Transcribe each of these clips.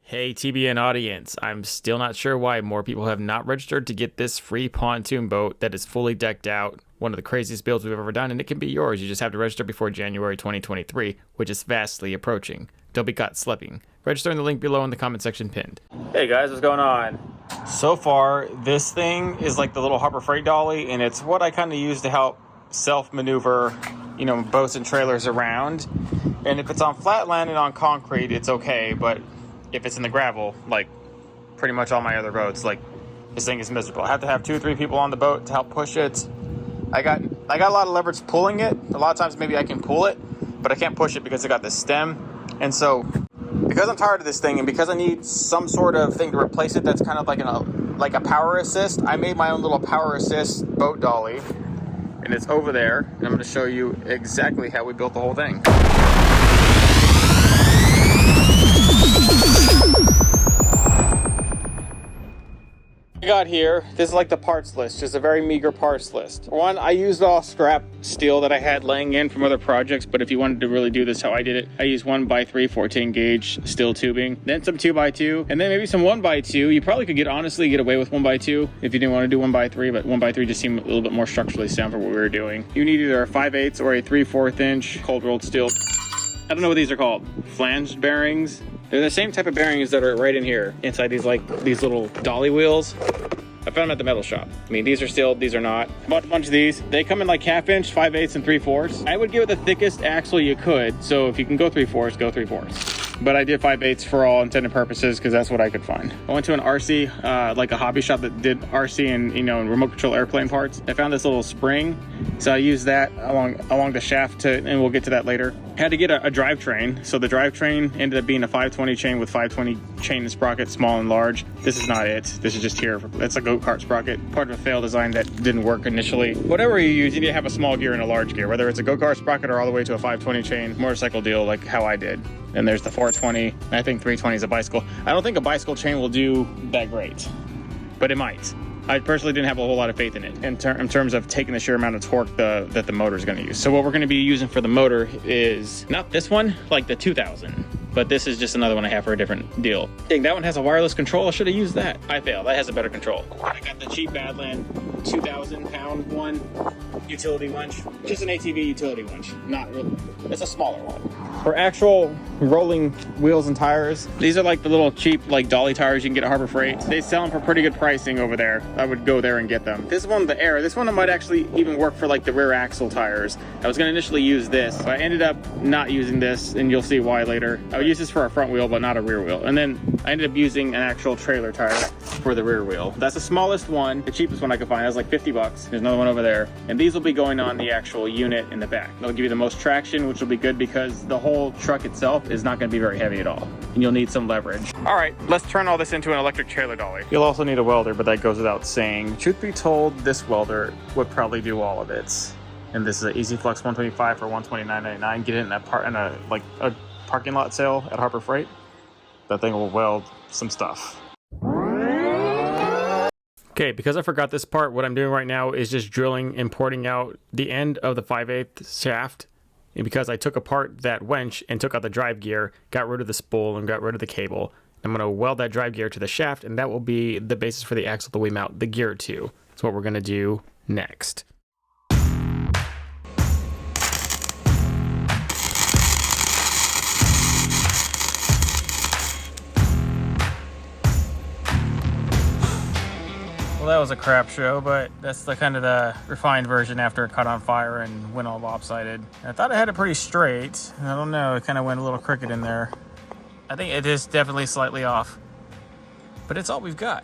Hey TBN audience, I'm still not sure why more people have not registered to get this free pontoon boat that is fully decked out. One of the craziest builds we've ever done, and it can be yours. You just have to register before January 2023, which is fastly approaching. Don't be caught slipping. Register in the link below in the comment section pinned. Hey guys, what's going on? So far, this thing is like the little Harbor Freight dolly, and it's what I kind of use to help self-maneuver, boats and trailers around. And if it's on flat land and on concrete, it's okay, but if it's in the gravel, like pretty much all my other boats, like this thing is miserable. I have to have 2 or 3 people on the boat to help push it. I got a lot of leverage pulling it. A lot of times maybe I can pull it, but I can't push it because I got this stem. And so because I'm tired of this thing and because I need some sort of thing to replace it that's kind of like a power assist, I made my own little power assist boat dolly, and it's over there. And I'm going to show you exactly how we built the whole thing. I got here, this is like the parts list, just a very meager parts list. One, I used all scrap steel that I had laying in from other projects, but if you wanted to really do this how I did it, I used 1x3 14 gauge steel tubing, then some 2x2, and then maybe some 1x2. You probably could honestly get away with 1x2 if you didn't want to do 1x3, but 1x3 just seemed a little bit more structurally sound for what we were doing. You need either a 5/8 or a 3/4 inch cold rolled steel. I don't know what these are called. Flanged bearings. They're the same type of bearings that are right in here, inside these little dolly wheels. I found them at the metal shop. I mean, these are steel, these are not. I bought a bunch of these. They come in like 1/2 inch, 5/8, and 3/4. I would give it the thickest axle you could. So if you can go 3/4, go 3/4. But I did 5/8 for all intended purposes because that's what I could find. I went to an RC, like a hobby shop that did RC and remote control airplane parts. I found this little spring, so I used that along the shaft and we'll get to that later. I had to get a drivetrain, so the drivetrain ended up being a 520 chain with 520 chain and sprocket, small and large. This is not it. This is just here. It's a go-kart sprocket, part of a failed design that didn't work initially. Whatever you use, you need to have a small gear and a large gear, whether it's a go-kart sprocket or all the way to a 520 chain motorcycle deal, like how I did. And there's the 420, and I think 320 is a bicycle. I don't think a bicycle chain will do that great, but it might. I personally didn't have a whole lot of faith in it in terms of taking the sheer amount of torque that the motor is going to use. So what we're going to be using for the motor is not this one, like the 2000, but this is just another one I have for a different deal. Dang, that one has a wireless control. I should have used that. I failed. That has a better control. I got the cheap Badland 2,000 pound one, utility winch. Just an ATV utility winch. Not really. It's a smaller one. For actual rolling wheels and tires, these are like the little cheap like dolly tires you can get at Harbor Freight. They sell them for pretty good pricing over there. I would go there and get them. This one, the Air, this one might actually even work for like the rear axle tires. I was gonna initially use this, but I ended up not using this, and you'll see why later. I would use this for a front wheel, but not a rear wheel. And then I ended up using an actual trailer tire for the rear wheel. That's the smallest one, the cheapest one I could find. It was like 50 bucks. There's another one over there. And these will be going on the actual unit in the back. They'll give you the most traction, which will be good because the whole truck itself is not gonna be very heavy at all. And you'll need some leverage. All right, let's turn all this into an electric trailer dolly. You'll also need a welder, but that goes without saying. Truth be told, this welder would probably do all of it. And this is an Easy Flux 125 for $129.99. Get it in a parking lot sale at Harbor Freight. That thing will weld some stuff. Okay, because I forgot this part, what I'm doing right now is just drilling and porting out the end of the 5/8 shaft. And because I took apart that winch and took out the drive gear, got rid of the spool and got rid of the cable, I'm going to weld that drive gear to the shaft, and that will be the basis for the axle that we mount the gear to. That's what we're going to do next. Well, that was a crap show, but that's the kind of the refined version after it caught on fire and went all lopsided. I thought I had it pretty straight. I don't know, it kind of went a little crooked in there. I think it is definitely slightly off, but it's all we've got.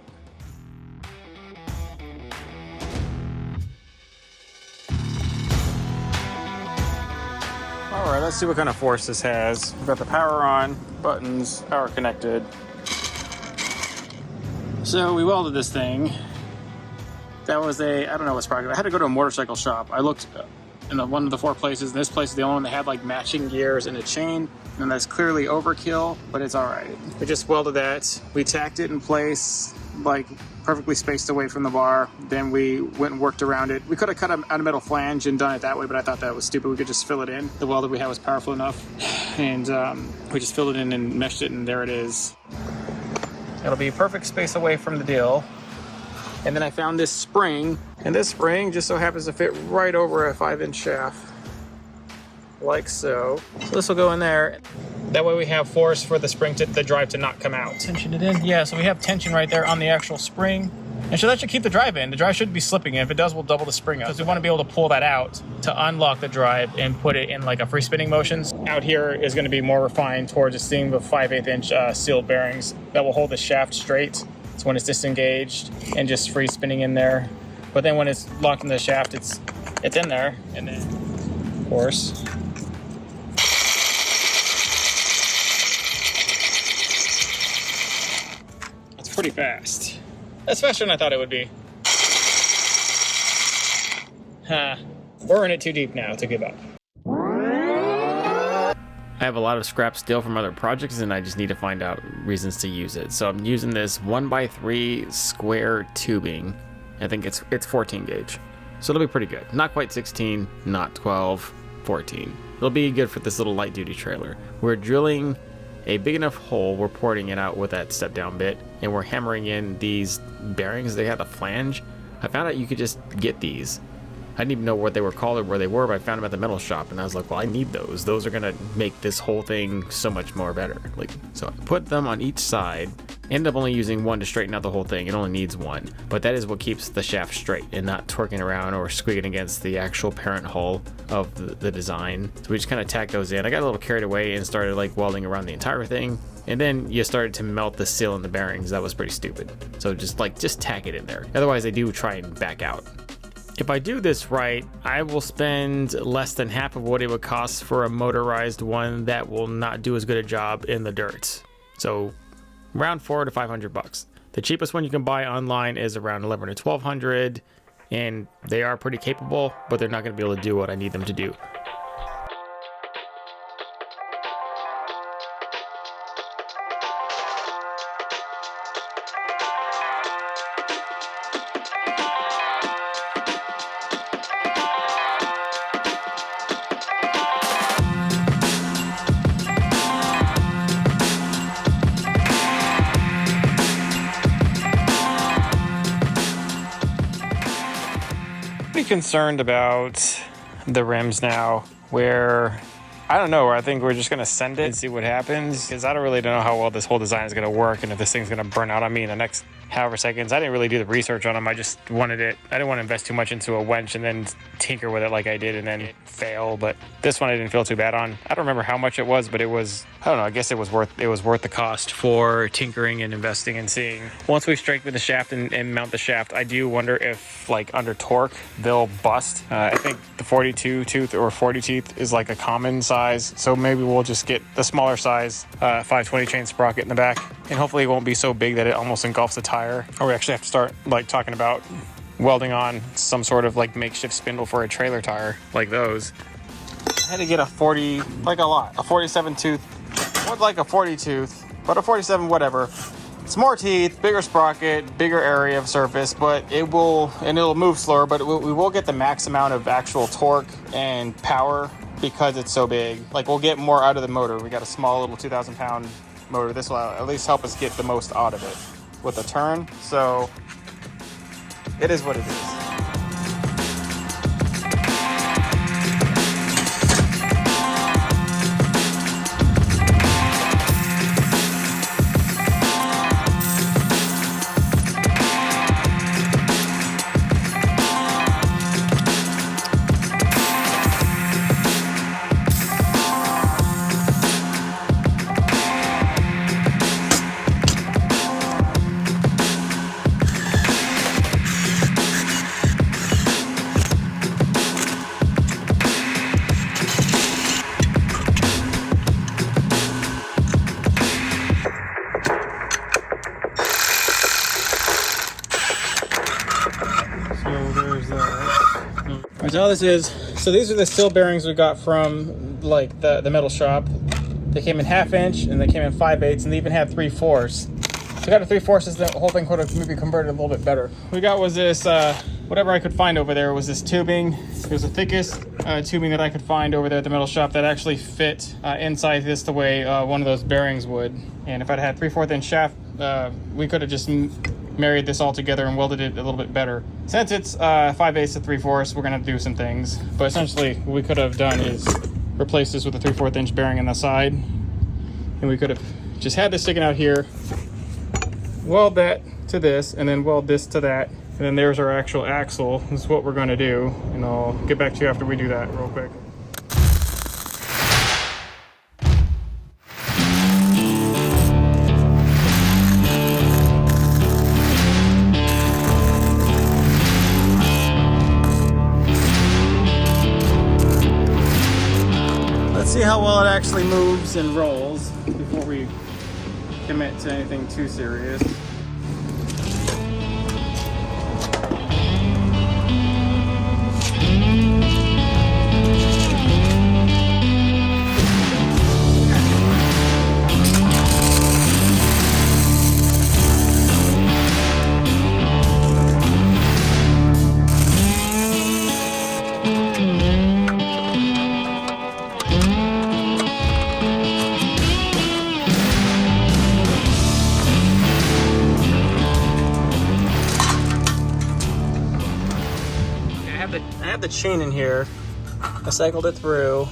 All right, let's see what kind of force this has. We've got the power on, buttons, power connected. So we welded this thing. That was I don't know what sprocket. I had to go to a motorcycle shop. I looked in one of the 4 places. This place is the only one that had like matching gears and a chain. And that's clearly overkill, but it's all right. We just welded that. We tacked it in place, like perfectly spaced away from the bar. Then we went and worked around it. We could have cut out a metal flange and done it that way, but I thought that was stupid. We could just fill it in. The welder we had was powerful enough. And we just filled it in and meshed it, and there it is. It'll be perfect space away from the deal. And then I found this spring, and this spring just so happens to fit right over a 5-inch shaft, like so. So this will go in there. That way we have force for the spring to the drive to not come out. Tension it in. Yeah, so we have tension right there on the actual spring. And so that should keep the drive in. The drive shouldn't be slipping in. If it does, we'll double the spring up. Because we want to be able to pull that out to unlock the drive and put it in like a free spinning motions. Out here is going to be more refined towards a seam of 5/8 inch sealed bearings that will hold the shaft straight. So when it's disengaged and just free spinning in there. But then when it's locked in the shaft, it's in there. And then, of course, it's pretty fast. That's faster than I thought it would be. Huh. We're in it too deep now to give up. I have a lot of scrap steel from other projects and I just need to find out reasons to use it. So I'm using this 1x3 square tubing. I think it's 14 gauge. So it'll be pretty good. Not quite 16, not 12, 14. It'll be good for this little light duty trailer. We're drilling a big enough hole, we're porting it out with that step down bit, and we're hammering in these bearings. They had a flange. I found out you could just get these. I didn't even know what they were called or where they were, but I found them at the metal shop, and I was like, well, I need those. Those are gonna make this whole thing so much more better. So I put them on each side. End up only using one to straighten out the whole thing. It only needs one, but that is what keeps the shaft straight and not twerking around or squeaking against the actual parent hull of the design. So we just kind of tacked those in. I got a little carried away and started like welding around the entire thing, and then you started to melt the seal in the bearings. That was pretty stupid. So just tack it in there. Otherwise they do try and back out. If I do this right, I will spend less than half of what it would cost for a motorized one that will not do as good a job in the dirt. So around $400 to $500. The cheapest one you can buy online is around $1,100 to $1,200, and they are pretty capable, but they're not going to be able to do what I need them to do. Pretty concerned about the rims now, where I don't know, where I think we're just gonna send it and see what happens, because I don't really know how well this whole design is gonna work and if this thing's gonna burn out on me in the next however seconds. I didn't really do the research on them. I just wanted it. I didn't want to invest too much into a winch and then tinker with it like I did and then fail. But this one I didn't feel too bad on. I don't remember how much it was, but it was, I don't know, I guess it was worth the cost for tinkering and investing and seeing. Once we strengthen the shaft and mount the shaft, I do wonder if like under torque they'll bust. I think the 42 tooth or 40 teeth is like a common size, so maybe we'll just get the smaller size 520 chain sprocket in the back, and hopefully it won't be so big that it almost engulfs the tire. Or we actually have to start like talking about welding on some sort of like makeshift spindle for a trailer tire like those. I had to get a 40, like a 47 tooth, or like a 40 tooth, but a 47 whatever. It's more teeth, bigger sprocket, bigger area of surface, but it'll move slower, but we will get the max amount of actual torque and power because it's so big. Like we'll get more out of the motor. We got a small little 2,000 pound motor. This will at least help us get the most out of it with a turn. So it is what it is. So all this is, so these are the steel bearings we got from like the metal shop. They came in 1/2 inch and they came in 5/8, and they even had 3/4. So I got a 3/4, the whole thing could have maybe converted a little bit better. What we got was this, whatever I could find over there was this tubing. It was the thickest tubing that I could find over there at the metal shop that actually fit inside this the way one of those bearings would. And if I'd had 3/4 inch shaft we could have just married this all together and welded it a little bit better. Since it's 5/8 to 3/4, we're gonna do some things. But essentially, what we could have done is replace this with a 3/4 inch bearing on the side, and we could have just had this sticking out here, weld that to this, and then weld this to that, and then there's our actual axle. This is what we're gonna do, and I'll get back to you after we do that real quick. See how well it actually moves and rolls before we commit to anything too serious. I have the chain in here. I cycled it through,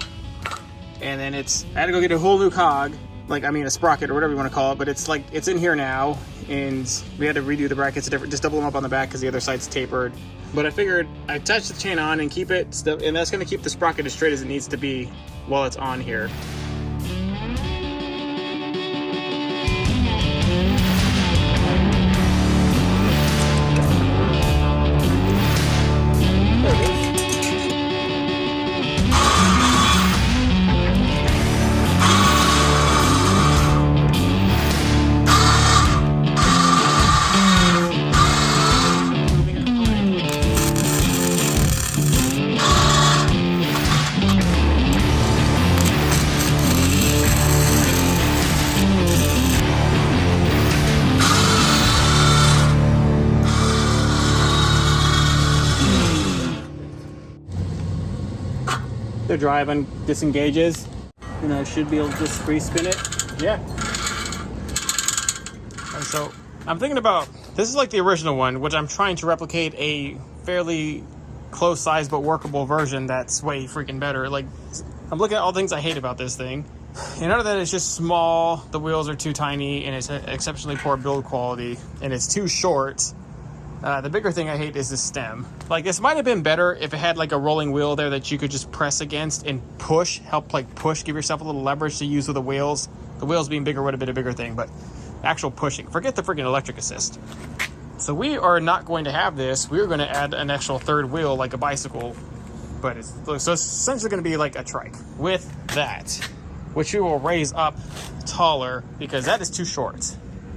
and then I had to go get a whole new cog, a sprocket or whatever you want to call it, but it's in here now, and we had to redo the brackets just double them up on the back because the other side's tapered. But I figured I'd touch the chain on and keep it, and that's going to keep the sprocket as straight as it needs to be while it's on here. The drive disengages, and I should be able to just free spin it. Yeah. And so I'm thinking about, this is like the original one, which I'm trying to replicate a fairly close size but workable version that's way freaking better. Like, I'm looking at all the things I hate about this thing, and out of that, it's just small, the wheels are too tiny, and it's exceptionally poor build quality, and it's too short. The bigger thing I hate is the stem. Like, this might have been better if it had like a rolling wheel there that you could just press against and push, give yourself a little leverage to use with the wheels. The wheels being bigger would have been a bigger thing, but actual pushing, forget the freaking electric assist. So we are not going to have this. We're going to add an actual third wheel like a bicycle, but it's essentially going to be like a trike with that, which we will raise up taller because that is too short.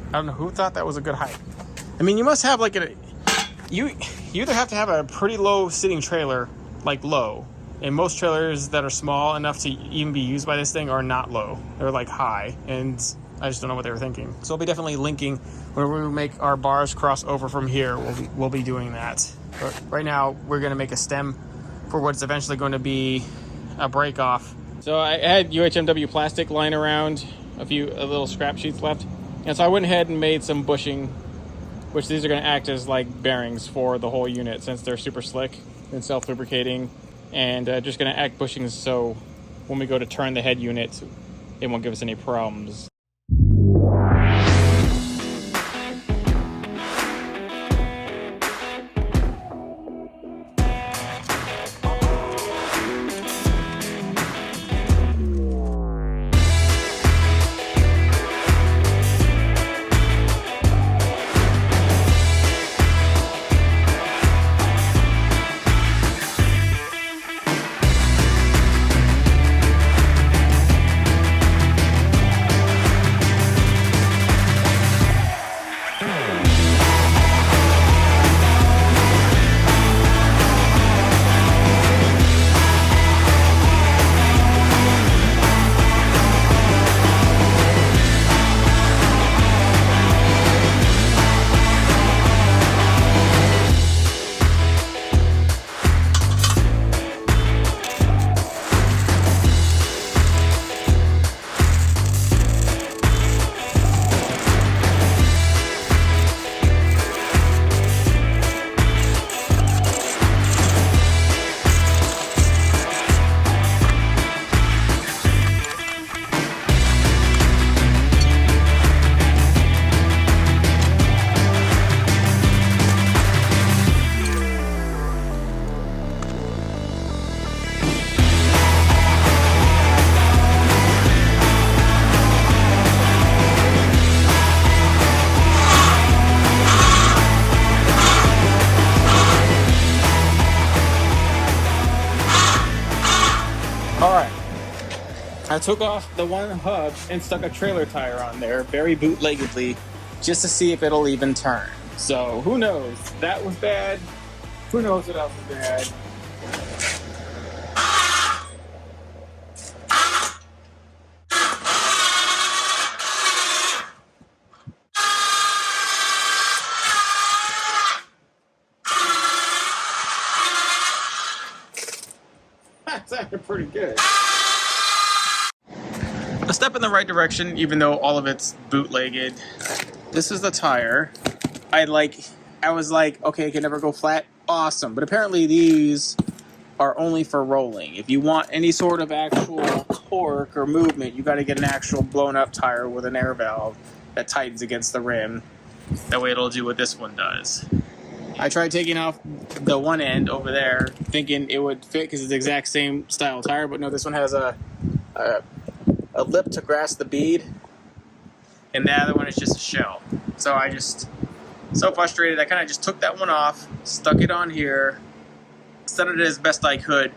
I don't know who thought that was a good height. I mean, you must have like you either have to have a pretty low sitting trailer, like low, and most trailers that are small enough to even be used by this thing are not low. They're like high, and I just don't know what they were thinking. So I'll be definitely linking whenever we make our bars cross over from here. We'll be doing that. But right now, we're going to make a stem for what's eventually going to be a break off. So I had UHMW plastic lying around, a little scrap sheets left, and so I went ahead and made some bushing, which these are going to act as like bearings for the whole unit since they're super slick and self-lubricating, and just going to act bushings so when we go to turn the head unit, it won't give us any problems. I took off the one hub and stuck a trailer tire on there very bootleggedly just to see if it'll even turn. So who knows? That was bad. Who knows what else is bad? That sounded pretty good. A step in the right direction, even though all of it's bootlegged. This is the tire. I was like, okay, it can never go flat. Awesome. But apparently these are only for rolling. If you want any sort of actual torque or movement, you got to get an actual blown up tire with an air valve that tightens against the rim. That way it'll do what this one does. I tried taking off the one end over there, thinking it would fit because it's the exact same style tire, but no, this one has a lip to grasp the bead, and the other one is just a shell. So I just, so frustrated, I kind of just took that one off, stuck it on here, set it as best I could,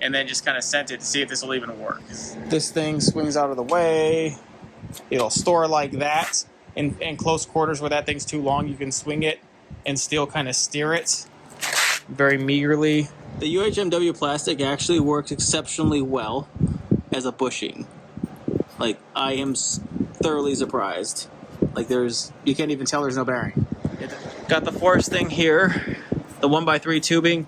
and then just kind of sent it to see if this will even work. This thing swings out of the way. It'll store like that. In close quarters where that thing's too long, you can swing it and still kind of steer it very meagerly. The UHMW plastic actually works exceptionally well as a bushing. Like, I am thoroughly surprised. Like, you can't even tell there's no bearing. Got the forest thing here, the 1x3 tubing.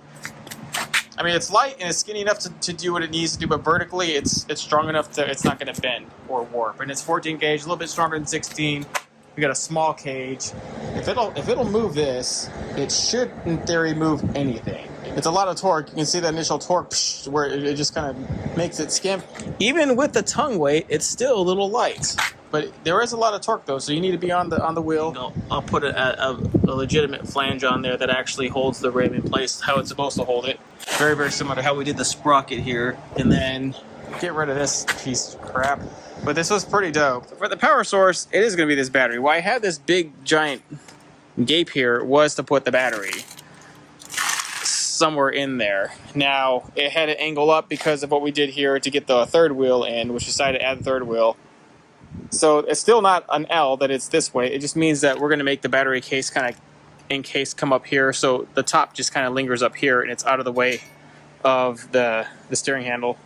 I mean, it's light and it's skinny enough to do what it needs to do, but vertically it's strong enough that it's not going to bend or warp. And it's 14 gauge, a little bit stronger than 16. We got a small cage. If it'll move this, it should, in theory, move anything. It's a lot of torque. You can see the initial torque where it just kind of makes it skimp. Even with the tongue weight, it's still a little light. But there is a lot of torque though, so you need to be on the wheel. I'll put a legitimate flange on there that actually holds the rim in place how it's supposed to hold it. Very, very similar to how we did the sprocket here. And then get rid of this piece of crap. But this was pretty dope. For the power source, it is going to be this battery. Why I had this big giant gape here was to put the battery somewhere in there. Now, it had to angle up because of what we did here to get the third wheel in, which decided to add the third wheel. So it's still not an L that it's this way. It just means that we're going to make the battery case kind of encase come up here. So the top just kind of lingers up here and it's out of the way of the steering handle.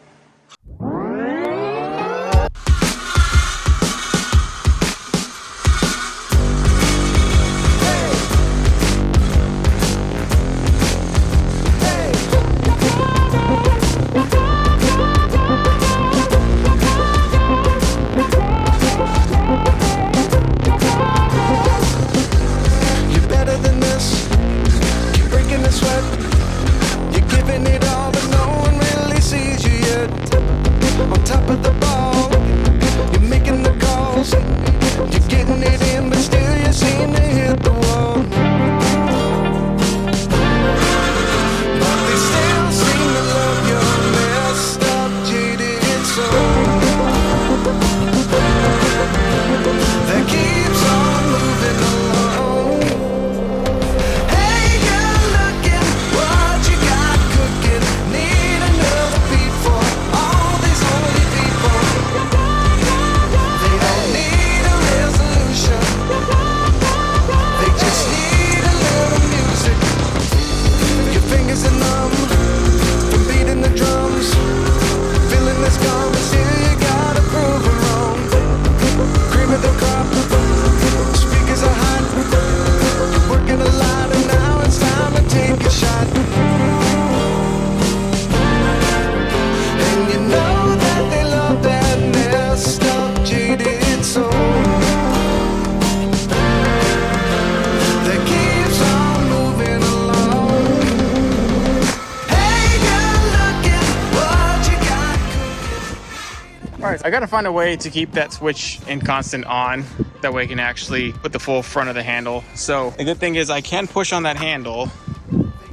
I gotta find a way to keep that switch in constant on. That way I can actually put the full front of the handle. So the good thing is I can push on that handle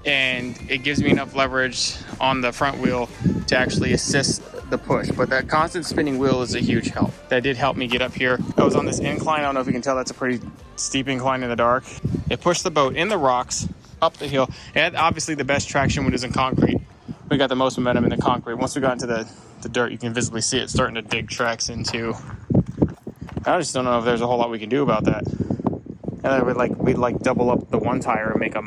and it gives me enough leverage on the front wheel to actually assist the push. But that constant spinning wheel is a huge help. That did help me get up here. I was on this incline. I don't know if you can tell, that's a pretty steep incline in the dark. It pushed the boat in the rocks, up the hill. It had obviously the best traction when it was in concrete. We got the most momentum in the concrete. Once we got into the the dirt, you can visibly see it starting to dig tracks into. I just don't know if there's a whole lot we can do about that. And then we'd double up the one tire and make a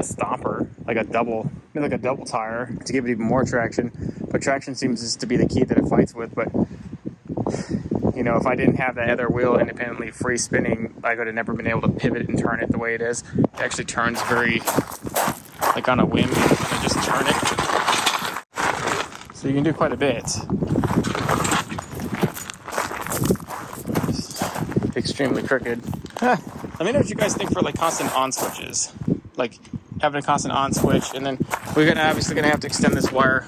stomper, like a double tire to give it even more traction. But traction seems to be the key that it fights with. But you know, if I didn't have that other wheel independently free spinning, I could have never been able to pivot and turn it the way it is. It actually turns very like on a whim. You kind of just turn it, so you can do quite a bit. Extremely crooked. Let me know what you guys think for like constant on switches, like having a constant on switch, and then we're obviously gonna have to extend this wire,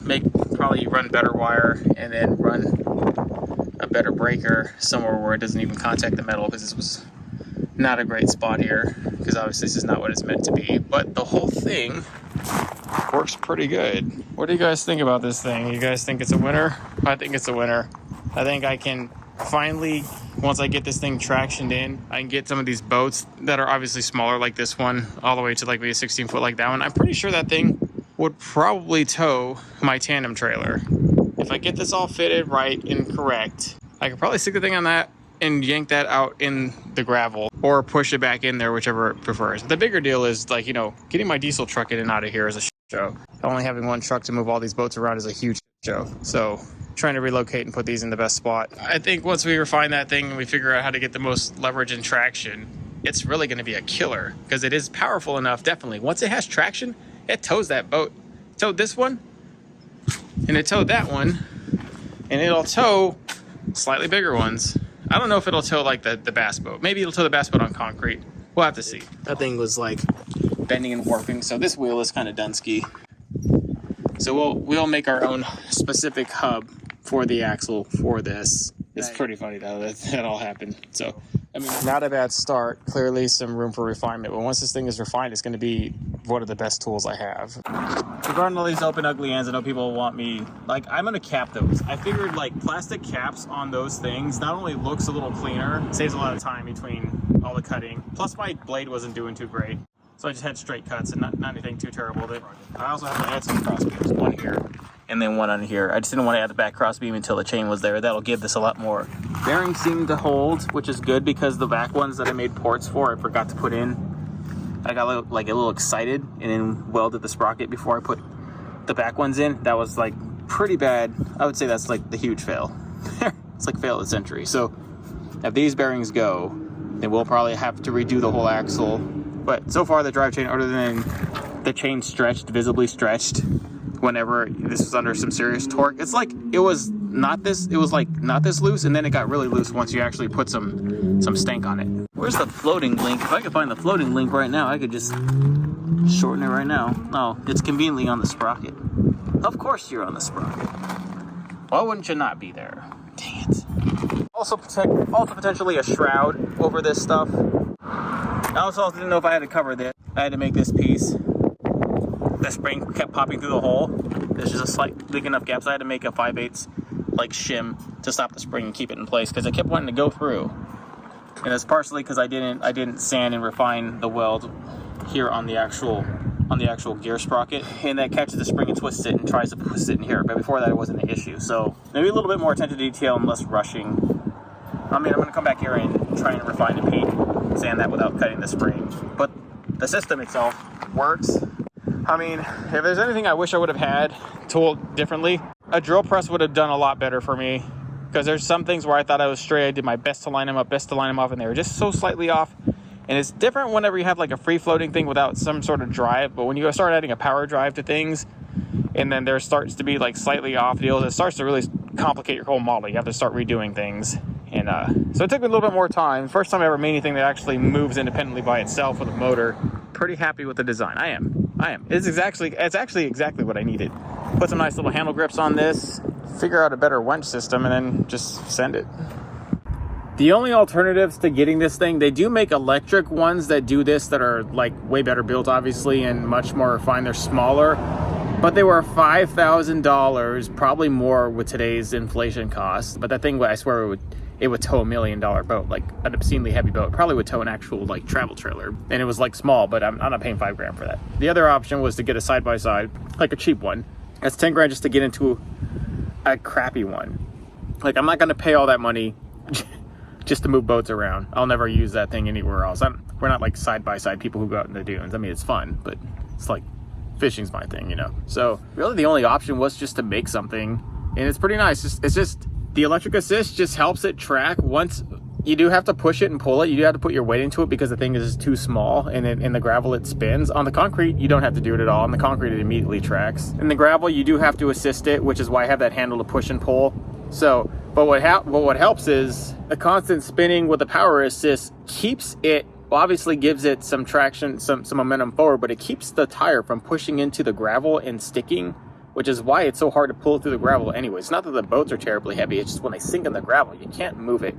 probably run better wire, and then run a better breaker somewhere where it doesn't even contact the metal, because this was not a great spot here, because obviously this is not what it's meant to be. But the whole thing works pretty good. What do you guys think about this thing? You guys think it's a winner? I think it's a winner. I think I can finally, once I get this thing tractioned in, I can get some of these boats that are obviously smaller, like this one, all the way to like maybe a 16 foot like that one. I'm pretty sure that thing would probably tow my tandem trailer. If I get this all fitted right and correct, I could probably stick the thing on that and yank that out in the gravel, or push it back in there, whichever it prefers. The bigger deal is, like, you know, getting my diesel truck in and out of here is a show. Only having one truck to move all these boats around is a huge show. So trying to relocate and put these in the best spot. I think once we refine that thing and we figure out how to get the most leverage and traction, it's really going to be a killer, because it is powerful enough. Definitely, once it has traction, it tows that boat. It towed this one, and it towed that one, and it'll tow slightly bigger ones. I don't know if it'll tow like the bass boat. Maybe it'll tow the bass boat on concrete. We'll have to see. That thing was like bending and warping, so this wheel is kind of Dunsky. So we'll make our own specific hub for the axle for this. It's pretty funny though that all happened. So I mean, not a bad start. Clearly some room for refinement. But once this thing is refined, it's going to be one of the best tools I have. Regarding all these open ugly ends, I know people want me, like, I'm going to cap those. I figured like plastic caps on those things not only looks a little cleaner, saves a lot of time between all the cutting. Plus my blade wasn't doing too great. So I just had straight cuts and not anything too terrible. I also have to add some cross beams, one here and then one on here. I just didn't want to add the back cross beam until the chain was there. That'll give this a lot more. Bearings seem to hold, which is good, because the back ones that I made ports for, I forgot to put in. I got a little excited and then welded the sprocket before I put the back ones in. That was like pretty bad. I would say that's like the huge fail. It's like fail of the century. So if these bearings go, then we'll probably have to redo the whole axle. But so far the drive chain, other than the chain stretched, visibly stretched whenever this was under some serious torque, it's like it was not this loose, and then it got really loose once you actually put some stank on it. Where's the floating link? If I could find the floating link right now, I could just shorten it right now. Oh, it's conveniently on the sprocket. Of course you're on the sprocket. Why wouldn't you not be there? Dang it. Also potentially a shroud over this stuff. I also didn't know if I had to cover this. I had to make this piece. The spring kept popping through the hole. There's just a slight big enough gap, so I had to make a 5/8 like shim to stop the spring and keep it in place, because it kept wanting to go through. And it's partially because I didn't sand and refine the weld here on the actual gear sprocket, and that catches the spring and twists it and tries to twist it in here. But before that, it wasn't an issue. So maybe a little bit more attention to detail and less rushing. I mean, I'm gonna come back here and try and refine and paint, sand that without cutting the spring. But the system itself works. I mean, if there's anything I wish I would have had tooled differently, a drill press would have done a lot better for me, because there's some things where I thought I was straight. I did my best to line them up, and they were just so slightly off. And it's different whenever you have like a free floating thing without some sort of drive, but when you start adding a power drive to things, and then there starts to be like slightly off deals, it starts to really complicate your whole model. You have to start redoing things. And so it took me a little bit more time. First time I ever made anything that actually moves independently by itself with a motor. Pretty happy with the design. I am. It's actually exactly what I needed. Put some nice little handle grips on this, figure out a better winch system, and then just send it. The only alternatives to getting this thing, they do make electric ones that do this that are like way better built, obviously, and much more refined. They're smaller, but they were $5,000, probably more with today's inflation costs. But that thing, I swear, it would tow $1 million boat, like an obscenely heavy boat. Probably would tow an actual like travel trailer, and it was like small, but I'm not paying $5,000 for that. The other option was to get a side-by-side, like a cheap one. That's $10,000 just to get into a crappy one. Like, I'm not going to pay all that money just to move boats around. I'll never use that thing anywhere else. We're not like side-by-side people who go out in the dunes. I mean, it's fun, but it's like fishing's my thing, you know? So really the only option was just to make something, and it's pretty nice. It's just the electric assist just helps it track. Once you do have to push it and pull it, you do have to put your weight into it because the thing is too small, and in the gravel it spins. On the concrete, you don't have to do it at all. On the concrete, it immediately tracks. In the gravel, you do have to assist it, which is why I have that handle to push and pull. So, but what helps is the constant spinning with the power assist keeps it, well, obviously gives it some traction, some momentum forward, but it keeps the tire from pushing into the gravel and sticking, which is why it's so hard to pull through the gravel anyway. It's not that the boats are terribly heavy, it's just when they sink in the gravel, you can't move it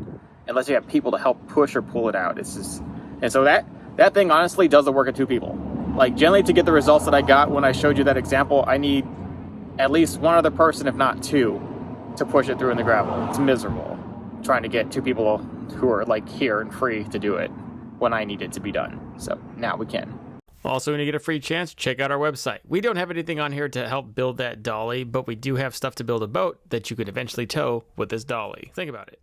unless you have people to help push or pull it out. It's just, and so that thing honestly does the work of two people. Like, generally to get the results that I got when I showed you that example, I need at least one other person, if not two, to push it through in the gravel. It's miserable trying to get two people who are like here and free to do it when I need it to be done. So now we can. Also, when you get a free chance, check out our website. We don't have anything on here to help build that dolly, but we do have stuff to build a boat that you could eventually tow with this dolly. Think about it.